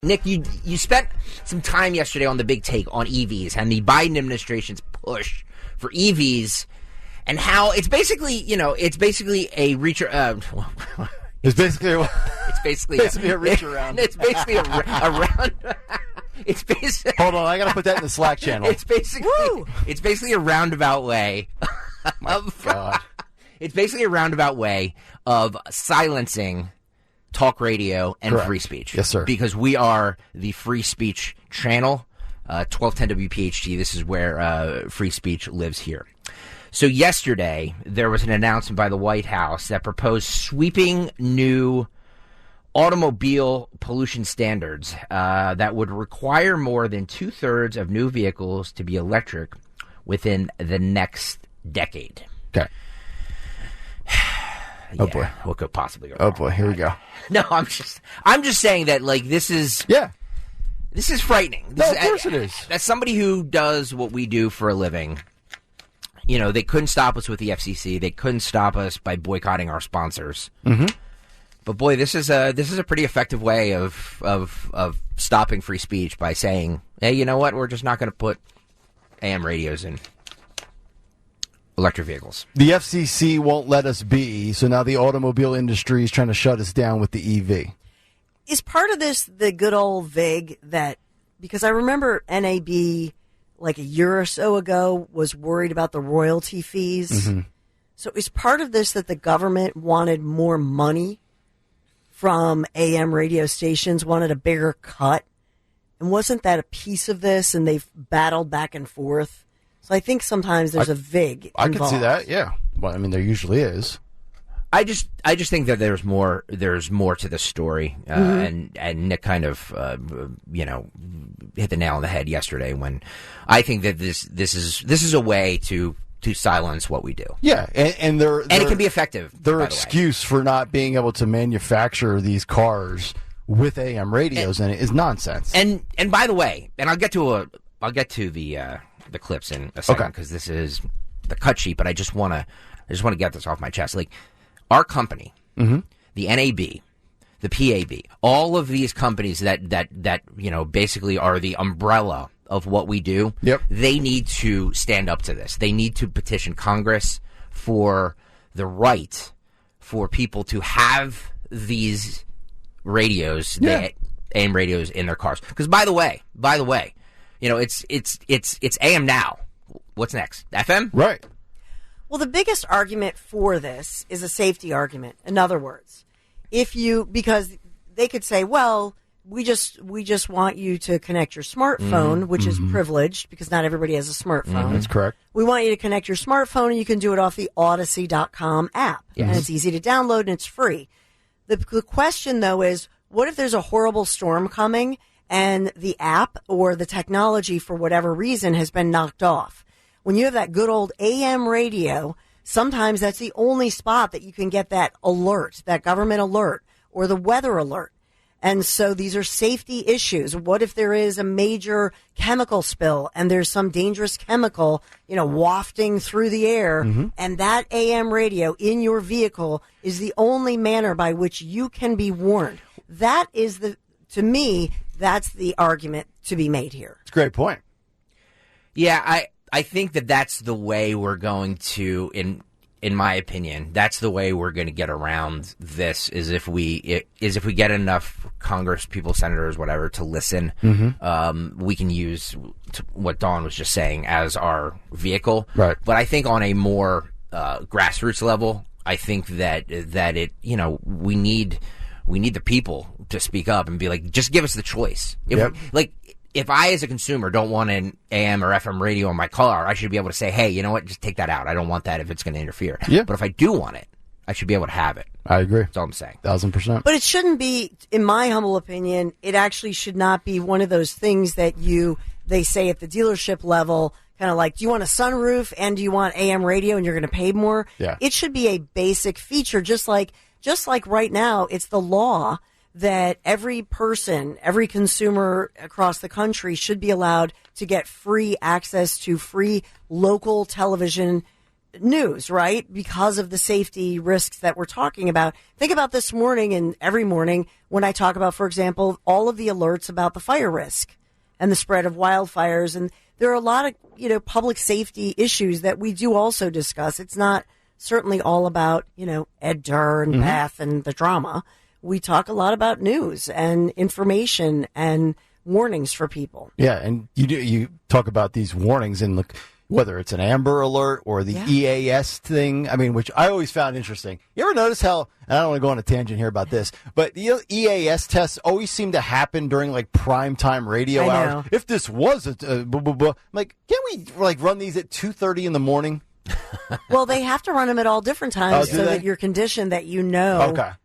Nick, you spent some time yesterday on the Big Take on EVs and the Biden administration's push for EVs and how it's basically a reach. It's basically a reach around. It's basically a round. It's basically. Hold on, I gotta put that in the Slack channel. It's basically a roundabout way. God. It's basically a roundabout way of silencing talk radio and Correct. free speech. Yes, sir. Because we are the free speech channel, 1210 WPHT. This is where free speech lives here. So yesterday, there was an announcement by the White House that proposed sweeping new automobile pollution standards that would require more than 2/3 of new vehicles to be electric within the next decade. Okay. Yeah, oh boy, what could possibly go wrong? Oh boy, here we go. No, I'm just saying that this is frightening. No, of course it is. As somebody who does what we do for a living, they couldn't stop us with the FCC. They couldn't stop us by boycotting our sponsors. Mm-hmm. But boy, this is a pretty effective way of stopping free speech by saying, hey, you know what? We're just not going to put AM radios in electric vehicles. The FCC won't let us be, so now the automobile industry is trying to shut us down with the EV. Is part of this the good old VIG because I remember NAB like a year or so ago was worried about the royalty fees. Mm-hmm. So is part of this that the government wanted more money from AM radio stations, wanted a bigger cut? And wasn't that a piece of this, and they've battled back and forth? So I think sometimes there's a VIG involved. I can see that, yeah. Well, I mean, there usually is. I just think that there's more to the story, and Nick kind of hit the nail on the head yesterday when I think that this is a way to silence what we do. Yeah, and it can be effective. Their excuse for not being able to manufacture these cars with AM radios in it is nonsense. And by the way, and I'll get to the clips in a second because this is the cut sheet, but I just want to get this off my chest. Like our company, the NAB, the PAB, all of these companies that basically are the umbrella of what we do. Yep. They need to stand up to this. They need to petition Congress for the right for people to have these radios, AM radios in their cars. Because by the way, it's AM now. What's next? FM? Right. Well, the biggest argument for this is a safety argument. In other words, because they could say, well, we just want you to connect your smartphone, which is privileged because not everybody has a smartphone. That's correct. We want you to connect your smartphone, and you can do it off the Odyssey.com app. Yes. And it's easy to download, and it's free. The question, though, is what if there's a horrible storm coming and the app or the technology, for whatever reason, has been knocked off? When you have that good old AM radio, sometimes that's the only spot that you can get that alert, that government alert or the weather alert. And so these are safety issues. What if there is a major chemical spill and there's some dangerous chemical, wafting through the air, and that AM radio in your vehicle is the only manner by which you can be warned? That is to me, that's the argument to be made here. It's a great point. Yeah, I think that's the way we're going to, in my opinion, that's the way we're going to get around this is if we get enough Congress people, senators, whatever, to listen. We can use what Dawn was just saying as our vehicle. Right. But I think on a more grassroots level, I think that it we need the people to speak up and be like, just give us the choice. If I, as a consumer, don't want an AM or FM radio in my car, I should be able to say, hey, you know what, just take that out. I don't want that if it's going to interfere. Yeah. But if I do want it, I should be able to have it. I agree. That's all I'm saying. 1,000%. But it shouldn't be, in my humble opinion, it actually should not be one of those things that they say at the dealership level, kind of like, do you want a sunroof and do you want AM radio and you're going to pay more? Yeah. It should be a basic feature, just like right now, it's the law that every person, every consumer across the country should be allowed to get free access to free local television news, right? Because of the safety risks that we're talking about. Think about this morning and every morning when I talk about, for example, all of the alerts about the fire risk and the spread of wildfires. And there are a lot of, public safety issues that we do also discuss. It's not certainly all about, Ed Durr and Beth and the drama. We talk a lot about news and information and warnings for people. Yeah, and you talk about these warnings and look, whether it's an Amber Alert or the EAS thing, which I always found interesting. You ever notice how, and I don't want to go on a tangent here about this, but the EAS tests always seem to happen during like primetime radio hours. If this was I'm like, can't we run these at 2:30 in the morning? Well, they have to run them at all different times so that you're conditioned that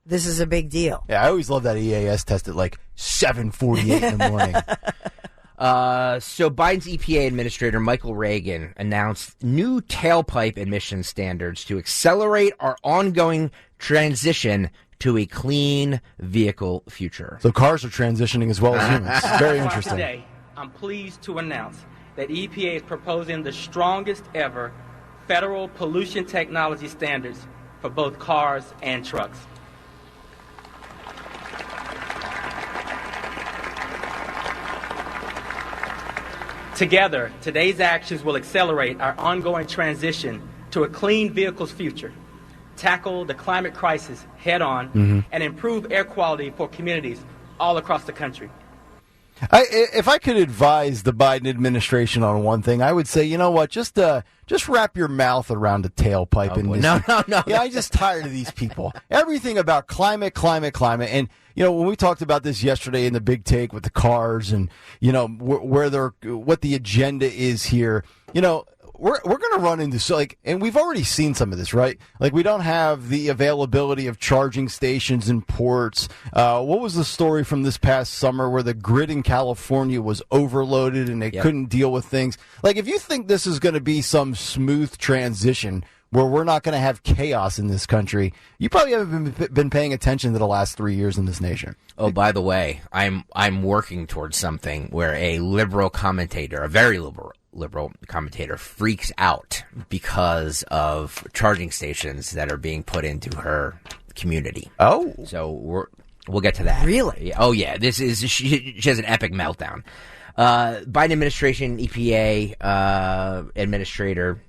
this is a big deal. Yeah, I always love that EAS test at like 7:48 in the morning. So Biden's EPA administrator, Michael Regan, announced new tailpipe emission standards to accelerate our ongoing transition to a clean vehicle future. So cars are transitioning as well as humans. Very interesting. Today, I'm pleased to announce that EPA is proposing the strongest ever federal pollution technology standards for both cars and trucks. Together, today's actions will accelerate our ongoing transition to a clean vehicles future, tackle the climate crisis head-on, and improve air quality for communities all across the country. If I could advise the Biden administration on one thing, I would say, you know what, just wrap your mouth around a tailpipe. No. Yeah, I'm just tired of these people. Everything about climate. And, when we talked about this yesterday in the big take with the cars and, what the agenda is here, we're going to run into, and we've already seen some of this, right? Like, we don't have the availability of charging stations in ports. What was the story from this past summer where the grid in California was overloaded and they couldn't deal with things? Like, if you think this is going to be some smooth transition where we're not going to have chaos in this country, you probably haven't been paying attention to the last 3 years in this nation. Oh, by the way, I'm working towards something where a liberal commentator, a very liberal commentator, freaks out because of charging stations that are being put into her community. Oh, so we'll get to that. Really? Oh yeah, she has an epic meltdown. Biden administration EPA administrator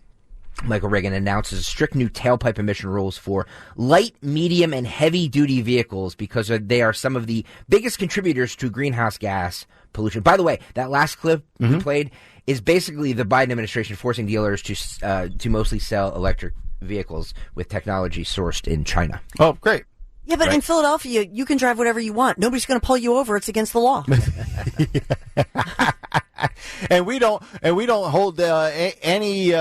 Michael Regan announces strict new tailpipe emission rules for light, medium, and heavy-duty vehicles because they are some of the biggest contributors to greenhouse gas pollution. By the way, that last clip we played is basically the Biden administration forcing dealers to mostly sell electric vehicles with technology sourced in China. Oh, great. Yeah, but in Philadelphia, you can drive whatever you want. Nobody's going to pull you over. It's against the law. And we don't hold any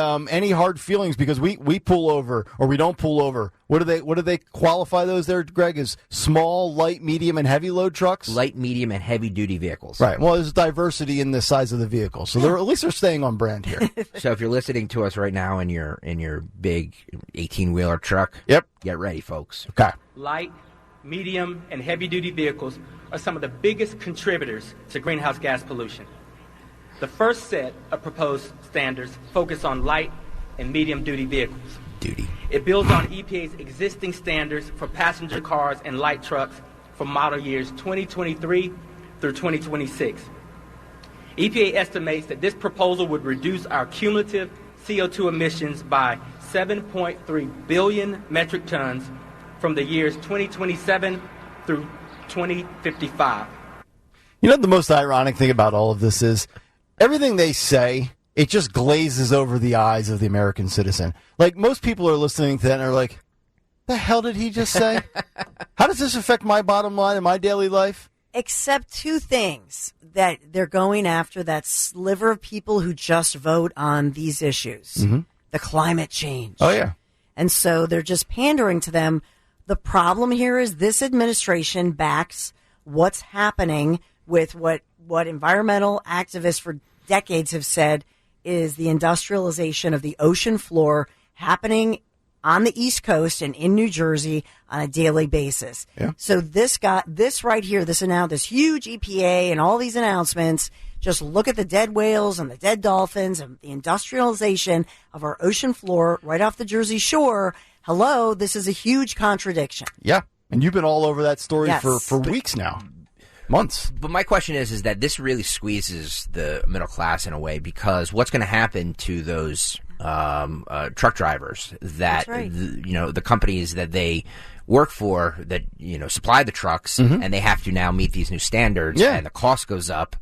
hard feelings because we pull over or we don't pull over. What do they qualify those there, Greg, as small, light, medium, and heavy load trucks? Light, medium, and heavy duty vehicles. Right. Well, there's diversity in the size of the vehicle, so at least they're staying on brand here. So if you're listening to us right now in your big 18-wheeler truck, get ready, folks. Okay. Light, medium, and heavy-duty vehicles are some of the biggest contributors to greenhouse gas pollution. The first set of proposed standards focus on light and medium-duty vehicles. It builds on EPA's existing standards for passenger cars and light trucks for model years 2023 through 2026. EPA estimates that this proposal would reduce our cumulative CO2 emissions by 7.3 billion metric tons from the years 2027 through 2055. You know, the most ironic thing about all of this is everything they say, it just glazes over the eyes of the American citizen. Like, most people are listening to that and are like, the hell did he just say? How does this affect my bottom line in my daily life? Except two things that they're going after that sliver of people who just vote on these issues. The climate change. Oh, yeah. And so they're just pandering to them. The problem here is this administration backs what's happening with what environmental activists for decades have said is the industrialization of the ocean floor happening on the East Coast and in New Jersey on a daily basis. Yeah. So this right here, this huge EPA and all these announcements Just look at the dead whales and the dead dolphins and the industrialization of our ocean floor right off the Jersey Shore. Hello, this is a huge contradiction. Yeah, and you've been all over that story Yes. for weeks now. Months. But my question is that this really squeezes the middle class in a way, because what's going to happen to those truck drivers that, That's right. the companies that they work for that, supply the trucks, and they have to now meet these new standards, and the cost goes up.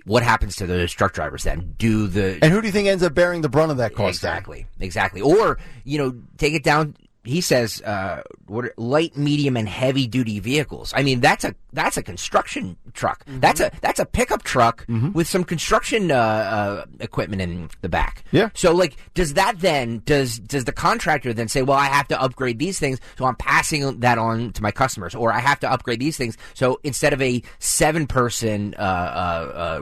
What happens to those truck drivers then? And who do you think ends up bearing the brunt of that cost? Exactly. Or, take it down. He says, light, medium, and heavy duty vehicles. I mean, that's a construction truck. Mm-hmm. That's a pickup truck with some construction equipment in the back. Yeah. So, does the contractor then say, well, I have to upgrade these things, so I'm passing that on to my customers, or I have to upgrade these things, so instead of a 7-person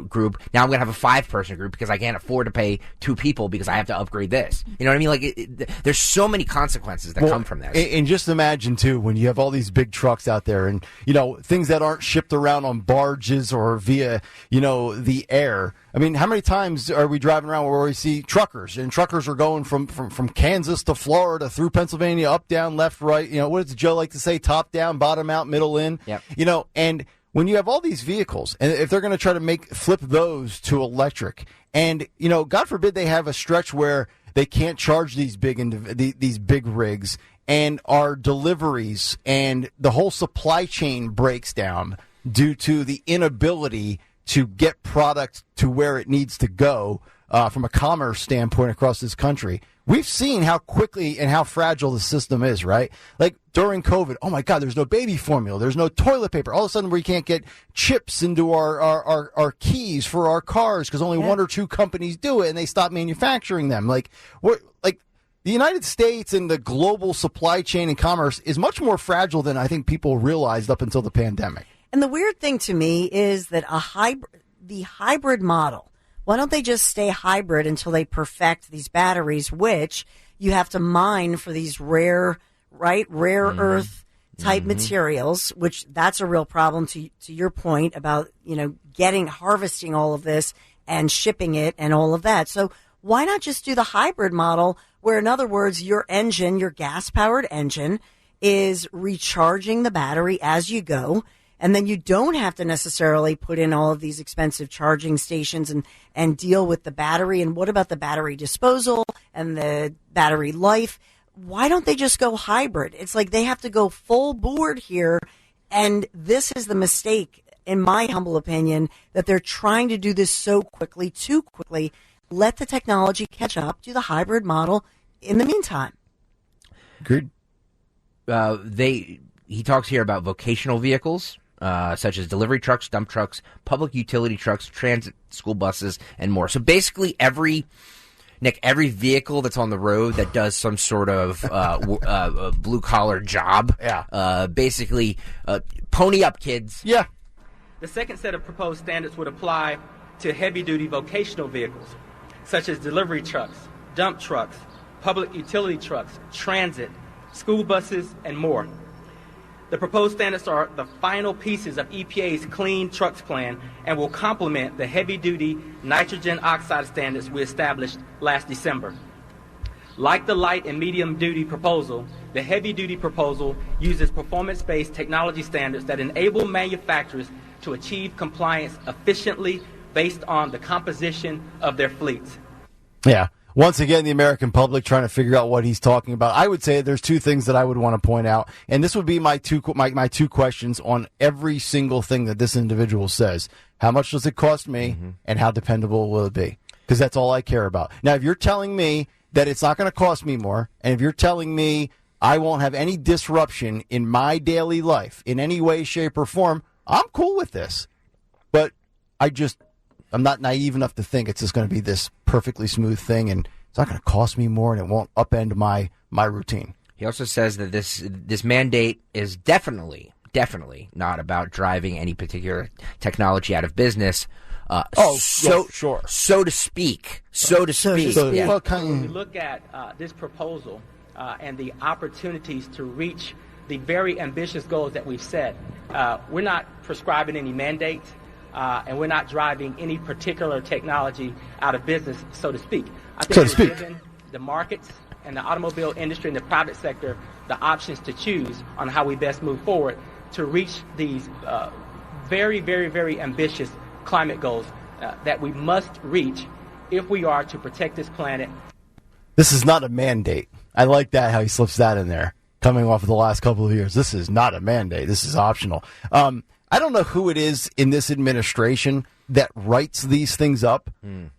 group, now I'm going to have a 5-person group because I can't afford to pay 2 people because I have to upgrade this. You know what I mean? There's so many consequences that come from this. And just imagine, too, when you have all these big trucks out there and, things that aren't shipped around on barges or via, the air. I mean, how many times are we driving around where we see truckers, and truckers are going from Kansas to Florida, through Pennsylvania, up, down, left, right. What does Joe like to say? Top down, bottom out, middle in. Yep. And when you have all these vehicles, and if they're going to try to flip those to electric, and, God forbid they have a stretch where they can't charge these big rigs, and our deliveries and the whole supply chain breaks down due to the inability to get product to where it needs to go from a commerce standpoint across this country. We've seen how quickly and how fragile the system is, right? Like during COVID, oh my God, there's no baby formula, there's no toilet paper. All of a sudden we can't get chips into our keys for our cars because only 1 or 2 companies do it, and they stop manufacturing them. The United States and the global supply chain and commerce is much more fragile than I think people realized up until the pandemic. And the weird thing to me is that the hybrid model, why don't they just stay hybrid until they perfect these batteries, which you have to mine for these rare earth type materials, which that's a real problem to your point about, harvesting all of this and shipping it and all of that. So why not just do the hybrid model where, in other words, your engine, your gas-powered engine, is recharging the battery as you go, and then you don't have to necessarily put in all of these expensive charging stations and deal with the battery. And what about the battery disposal and the battery life? Why don't they just go hybrid? It's like they have to go full board here, and this is the mistake, in my humble opinion, that they're trying to do this so quickly, too quickly. Let the technology catch up to the hybrid model in the meantime. Agreed. He talks here about vocational vehicles, such as delivery trucks, dump trucks, public utility trucks, transit, school buses, and more. So basically every vehicle that's on the road that does some sort of blue-collar job, basically pony up, kids. Yeah. The second set of proposed standards would apply to heavy-duty vocational vehicles, such as delivery trucks, dump trucks, public utility trucks, transit, school buses, and more. The proposed standards are the final pieces of EPA's Clean Trucks Plan and will complement the heavy-duty nitrogen oxide standards we established last December. Like the light and medium-duty proposal, the heavy-duty proposal uses performance-based technology standards that enable manufacturers to achieve compliance efficiently based on the composition of their fleets. Yeah. Once again, the American public trying to figure out what he's talking about. I would say there's 2 things that I would want to point out, and this would be my two questions on every single thing that this individual says. How much does it cost me, and how dependable will it be? Because that's all I care about. Now, if you're telling me that it's not going to cost me more, and if you're telling me I won't have any disruption in my daily life in any way, shape, or form, I'm cool with this. But I'm not naive enough to think it's just going to be this perfectly smooth thing, and it's not going to cost me more, and it won't upend my routine. He also says that this mandate is definitely not about driving any particular technology out of business. Sure. So to speak. Yeah. Well, when we look at this proposal and the opportunities to reach the very ambitious goals that we've set, we're not prescribing any mandates. and we're not driving any particular technology out of business, so to speak. I think So to we're giving the markets and the automobile industry and the private sector the options to choose on how we best move forward to reach these very, very, very ambitious climate goals that we must reach if we are to protect this planet. This is not a mandate. I like that, how he slips that in there, coming off of the last couple of years. This is not a mandate. This is optional. I don't know who it is in this administration that writes these things up,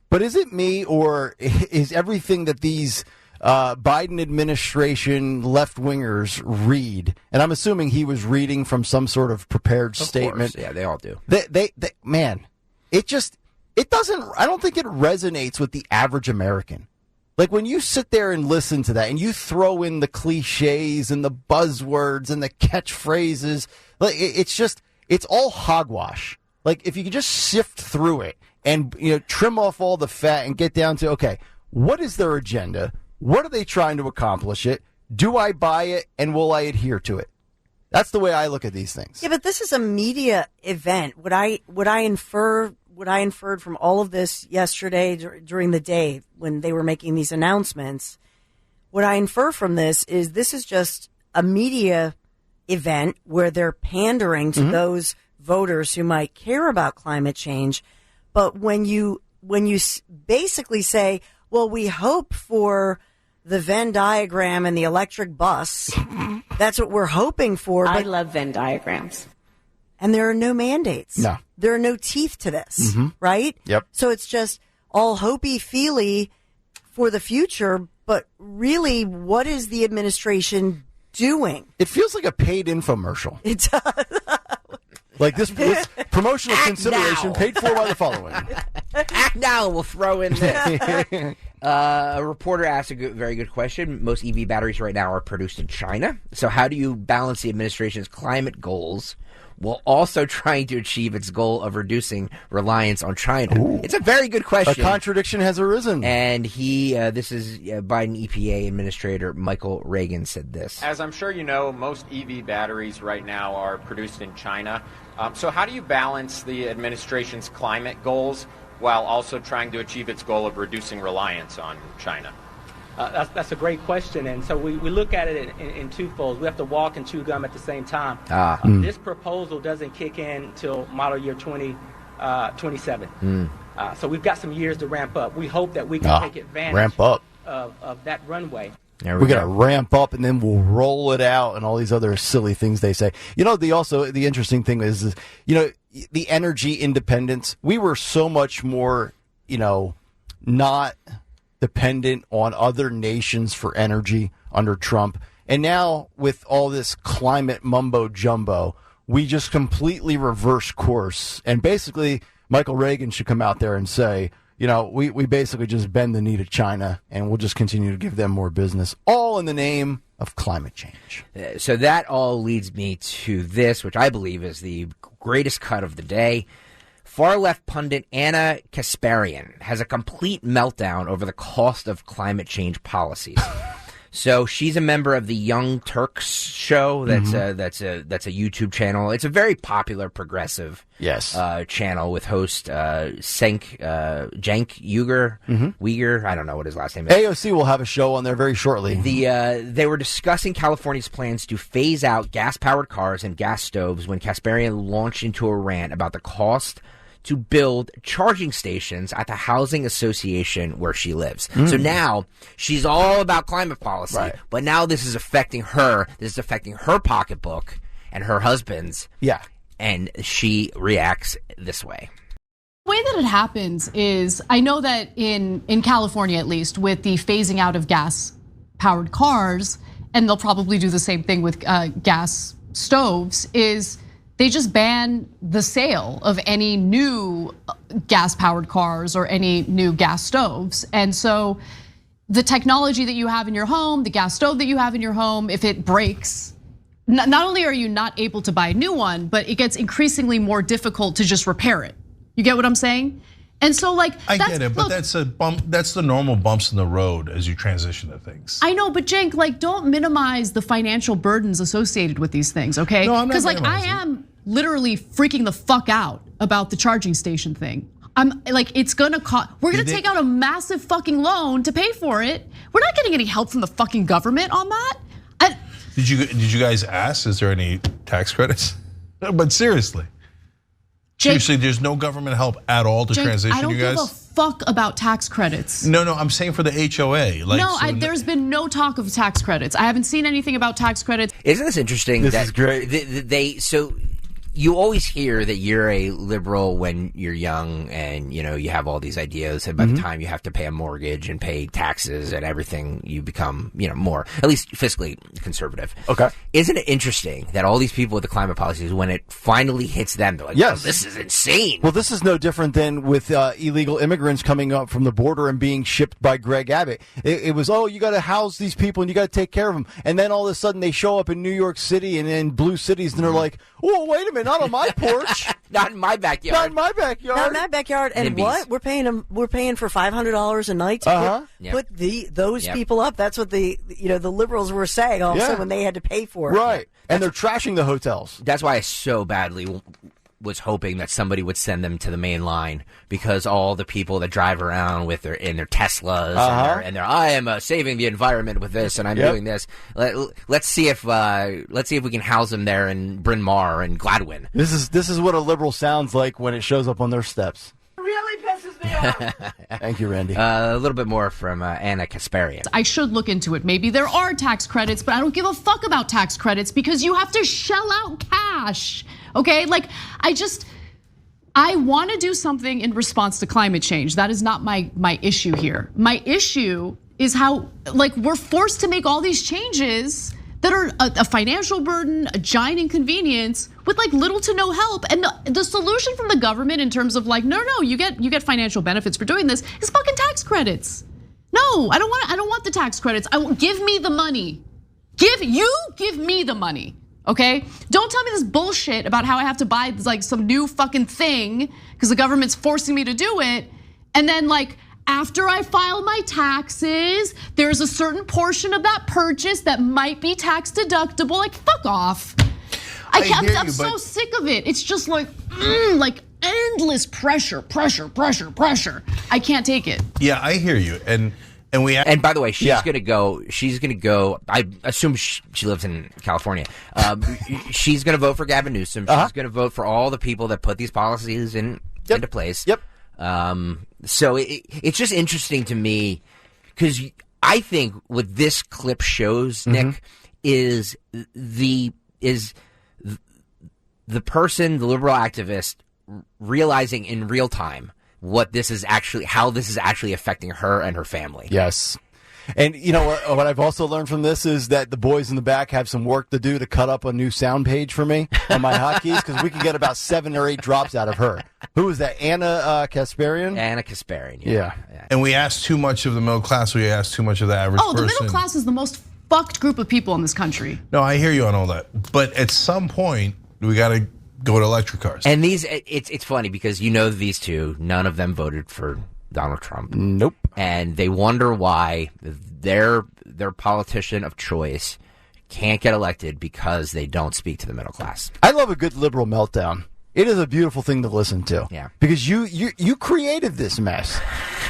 but is it me, or is everything that these Biden administration left-wingers read, and I'm assuming he was reading from some sort of prepared statement. Course. Yeah, they all do. Man, it doesn't, I don't think it resonates with the average American. Like, when you sit there and listen to that and you throw in the cliches and the buzzwords and the catchphrases, like, it's all hogwash. Like, if you could just sift through it and, trim off all the fat and get down to, okay, what is their agenda? What are they trying to accomplish it? Do I buy it, and will I adhere to it? That's the way I look at these things. Yeah, but this is a media event. What I inferred from all of this yesterday during the day when they were making these announcements, what I infer from this is just a media event where they're pandering to those voters who might care about climate change. But when you basically say, well, we hope for the Venn diagram and the electric bus, that's what we're hoping for. I love Venn diagrams. And there are no mandates. No. There are no teeth to this, right? Yep. So it's just all hopey-feely for the future, but really, what is the administration doing? It feels like a paid infomercial. It does. Like this promotional consideration now. paid for by the following. Act now, we'll throw in this. A reporter asked a very good question. Most EV batteries right now are produced in China. So how do you balance the administration's climate goals while also trying to achieve its goal of reducing reliance on China? Ooh. It's a very good question. A contradiction has arisen. And this is Biden EPA Administrator Michael Regan said this. As I'm sure you know, most EV batteries right now are produced in China. So how do you balance the administration's climate goals while also trying to achieve its goal of reducing reliance on China? That's a great question, and so we look at it in twofold. We have to walk and chew gum at the same time. This proposal doesn't kick in until model year 2027. So we've got some years to ramp up. We hope that we can take advantage of that runway. We got to ramp up, and then we'll roll it out, and all these other silly things they say. The interesting thing is the energy independence. We were so much more, not dependent on other nations for energy under Trump. And now with all this climate mumbo jumbo, we just completely reverse course. And basically, Michael Regan should come out there and say, we basically just bend the knee to China, and we'll just continue to give them more business, all in the name of climate change. So that all leads me to this, which I believe is the greatest cut of the day. Far-left pundit Anna Kasparian has a complete meltdown over the cost of climate change policies. So she's a member of the Young Turks show. That's a YouTube channel. It's a very popular progressive channel with host Cenk Uygur. I don't know what his last name is. AOC will have a show on there very shortly. They were discussing California's plans to phase out gas-powered cars and gas stoves when Kasparian launched into a rant about the cost to build charging stations at the housing association where she lives. So now she's all about climate policy, but now this is affecting her. This is affecting her pocketbook and her husband's. Yeah. And she reacts this way. The way that it happens is, I know that in California, at least, with the phasing out of gas-powered cars, and they'll probably do the same thing with gas stoves, is they just ban the sale of any new gas-powered cars or any new gas stoves. And so the technology that you have in your home, the gas stove that you have in your home, if it breaks, not only are you not able to buy a new one, but it gets increasingly more difficult to just repair it. You get what I'm saying? And so I get it, but that's a bump. That's the normal bumps in the road as you transition to things. I know, but Cenk, don't minimize the financial burdens associated with these things, okay? No, I'm not because minimizing. literally freaking the fuck out about the charging station thing. I'm like, it's gonna cost. We're gonna take out a massive fucking loan to pay for it. We're not getting any help from the fucking government on that. Did you guys ask? Is there any tax credits? But seriously, there's no government help at all to transition. I don't you guys. give a fuck about tax credits. No, I'm saying for the HOA. There's been no talk of tax credits. I haven't seen anything about tax credits. Isn't this interesting? This is great. You always hear that you're a liberal when you're young and, you have all these ideas. And by the time you have to pay a mortgage and pay taxes and everything, you become, more, at least fiscally conservative. Okay. Isn't it interesting that all these people with the climate policies, when it finally hits them, they're like, yes, this is insane. Well, this is no different than with illegal immigrants coming up from the border and being shipped by Greg Abbott. It was, you got to house these people and you got to take care of them. And then all of a sudden they show up in New York City and in blue cities and they're like, oh, wait a minute. Not on my porch. Not in my backyard. Not in my backyard. Not in my backyard. And what? We're paying for $500 a night to put those people up. That's what the liberals were saying also when they had to pay for it. Right. And they're trashing the hotels. That's why I so badly was hoping that somebody would send them to the main line, because all the people that drive around with their Teslas and I am saving the environment with this and I'm doing this. Let's see if we can house them there in Bryn Mawr and Gladwin. This is what a liberal sounds like when it shows up on their steps. Really pisses me off. Thank you, Randy. A little bit more from Anna Kasparian. I should look into it. Maybe there are tax credits, but I don't give a fuck about tax credits because you have to shell out cash. Okay, I want to do something in response to climate change. That is not my issue here. My issue is how we're forced to make all these changes that are a financial burden, a giant inconvenience with little to no help. And the solution from the government in terms of no, you get financial benefits for doing this is fucking tax credits. No, I don't want the tax credits. Give me the money. Give me the money. Okay? Don't tell me this bullshit about how I have to buy some new fucking thing because the government's forcing me to do it. And then after I file my taxes, there's a certain portion of that purchase that might be tax deductible. Fuck off. I'm so sick of it. It's just endless pressure. I can't take it. Yeah, I hear you. And by the way, she's gonna go. I assume she lives in California. She's gonna vote for Gavin Newsom. She's gonna vote for all the people that put these policies into place. Yep. So it's just interesting to me because I think what this clip shows, Nick, is the person, the liberal activist, realizing in real time how this is actually affecting her and her family. Yes. And what I've also learned from this is that the boys in the back have some work to do to cut up a new sound page for me on my hotkeys, because we can get about 7 or 8 drops out of her. Who is that? Anna Kasparian? Anna Kasparian. Yeah. And we ask too much of the middle class. We ask too much of the average person. The middle class is the most fucked group of people in this country. No, I hear you on all that. But at some point, we got to go to electric cars. And it's funny because these two, none of them voted for Donald Trump. Nope. And they wonder why their politician of choice can't get elected because they don't speak to the middle class. I love a good liberal meltdown. It is a beautiful thing to listen to. Yeah. Because you created this mess.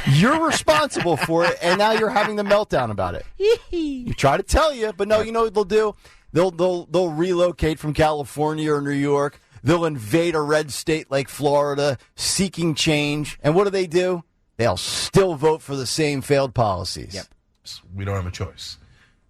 You're responsible for it, and now you're having the meltdown about it. You try to tell you, but no, you know what they'll do? They'll relocate from California or New York. They'll invade a red state like Florida, seeking change. And what do? They'll still vote for the same failed policies. Yep. We don't have a choice.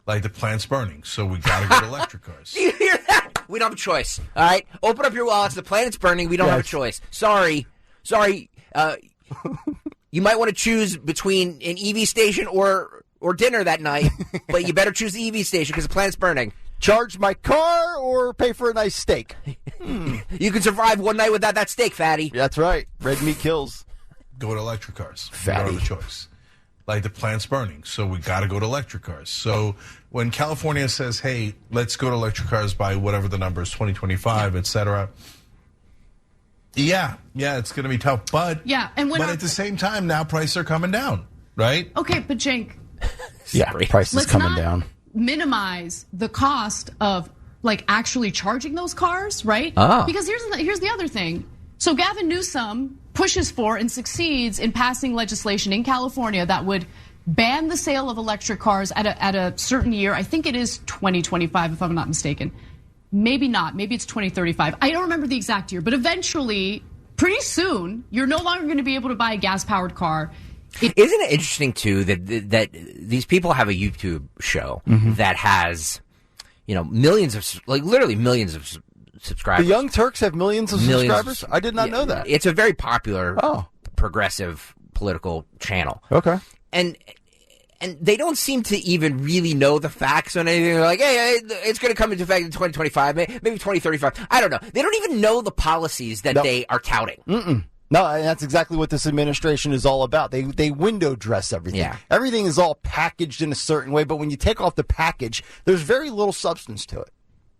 The plant's burning, so we got to go to electric cars. Do you hear that? We don't have a choice. All right? Open up your wallets. The planet's burning. We don't have a choice. Sorry. You might want to choose between an EV station or dinner that night, but you better choose the EV station because the planet's burning. Charge my car or pay for a nice steak. You can survive one night without that steak, fatty. That's right. Red meat kills. Go to electric cars. Fatty. We don't have a choice. The plant's burning, so we got to go to electric cars. So when California says, hey, let's go to electric cars by whatever the number is, 2025, et cetera. Yeah, it's going to be tough. But at the same time, now prices are coming down, right? Okay, but Jake. Prices coming down. Minimize the cost of like actually charging those cars, right? Because here's the other thing. So Gavin Newsom pushes for and succeeds in passing legislation in California that would ban the sale of electric cars at a certain year. I think it is 2025, if I'm not mistaken. Maybe not. Maybe it's 2035. I don't remember the exact year, but eventually, pretty soon, you're no longer going to be able to buy a gas-powered car. Isn't it interesting too that these people have a YouTube show that has, millions of, like literally millions of subscribers. The Young Turks have millions of subscribers? I did not know that. It's a very popular progressive political channel. Okay. And they don't seem to even really know the facts on anything. They're like, hey, it's going to come into effect in 2025, maybe 2035. I don't know. They don't even know the policies that they are touting. No, and that's exactly what this administration is all about. They window dress everything. Yeah. Everything is all packaged in a certain way, but when you take off the package, there's very little substance to it.